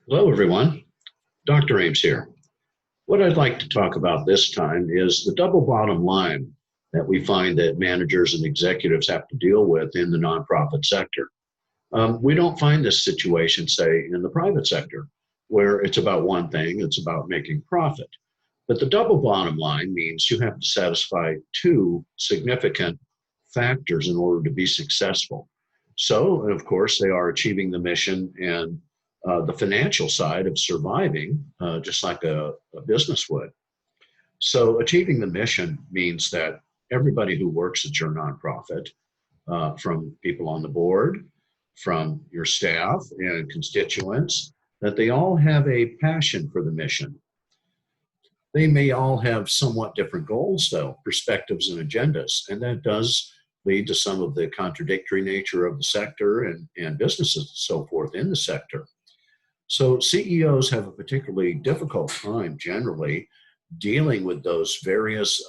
Hello, everyone. Dr. Ames here. What I'd like to talk about this time is the double bottom line that we find that managers and executives have to deal with in the nonprofit sector. We don't find this situation, say, in the private sector, where it's about one thing, it's about making profit. But the double bottom line means you have to satisfy two significant factors in order to be successful. So, of course, they are achieving the mission and the financial side of surviving, just like a business would. So, achieving the mission means that everybody who works at your nonprofit, from people on the board, from your staff and constituents, that they all have a passion for the mission. They may all have somewhat different goals, though, perspectives and agendas, and that does lead to some of the contradictory nature of the sector and businesses and so forth in the sector. So CEOs have a particularly difficult time generally dealing with those various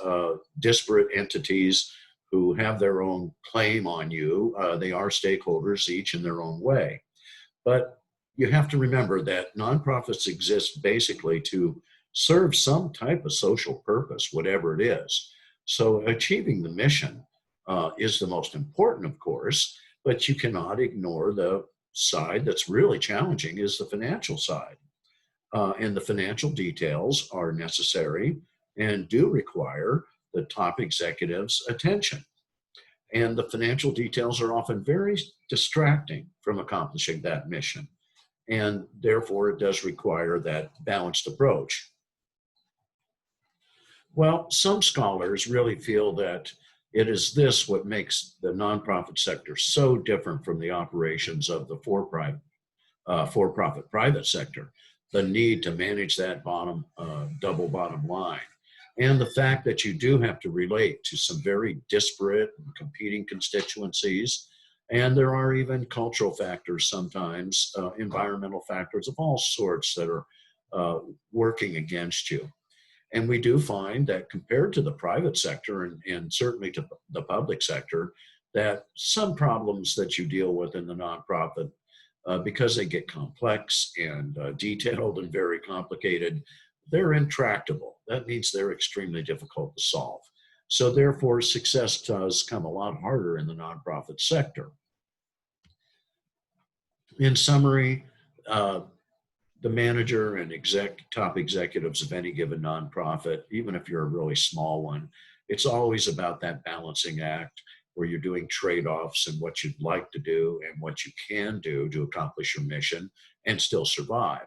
disparate entities who have their own claim on you. They are stakeholders, each in their own way. But you have to remember that nonprofits exist basically to serve some type of social purpose, whatever it is. So achieving the mission is the most important, of course, but you cannot ignore the side that's really challenging is the financial side. And the financial details are necessary and do require the top executive's attention. And the financial details are often very distracting from accomplishing that mission. And therefore, it does require that balanced approach. Well, some scholars really feel that it is this what makes the nonprofit sector so different from the operations of the for-profit private sector. The need to manage that double bottom line, and the fact that you do have to relate to some very disparate and competing constituencies. And there are even cultural factors sometimes, environmental factors of all sorts that are working against you. And we do find that compared to the private sector and certainly to the public sector, that some problems that you deal with in the nonprofit, because they get complex and detailed and very complicated, they're intractable. That means they're extremely difficult to solve. So therefore, success does come a lot harder in the nonprofit sector. In summary, uh, the manager and top executives of any given nonprofit, even if you're a really small one, it's always about that balancing act where you're doing trade-offs and what you'd like to do and what you can do to accomplish your mission and still survive.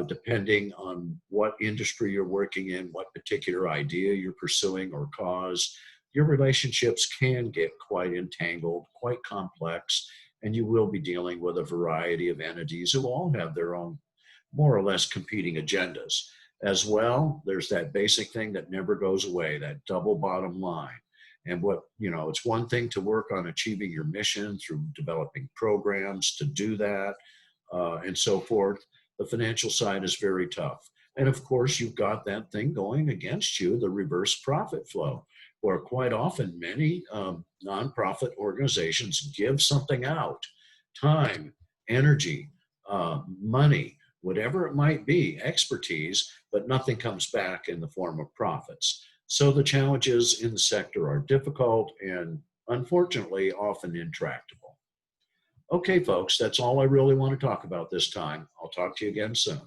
Depending on what industry you're working in, what particular idea you're pursuing or cause, your relationships can get quite entangled, quite complex, and you will be dealing with a variety of entities who all have their own more or less competing agendas. As well, there's that basic thing that never goes away, that double bottom line. And it's one thing to work on achieving your mission through developing programs to do that, and so forth. The financial side is very tough. And of course, you've got that thing going against you, the reverse profit flow, where quite often many nonprofit organizations give something out, time, energy, money, whatever it might be, expertise, but nothing comes back in the form of profits. So the challenges in the sector are difficult and unfortunately often intractable. Okay, folks, that's all I really want to talk about this time. I'll talk to you again soon.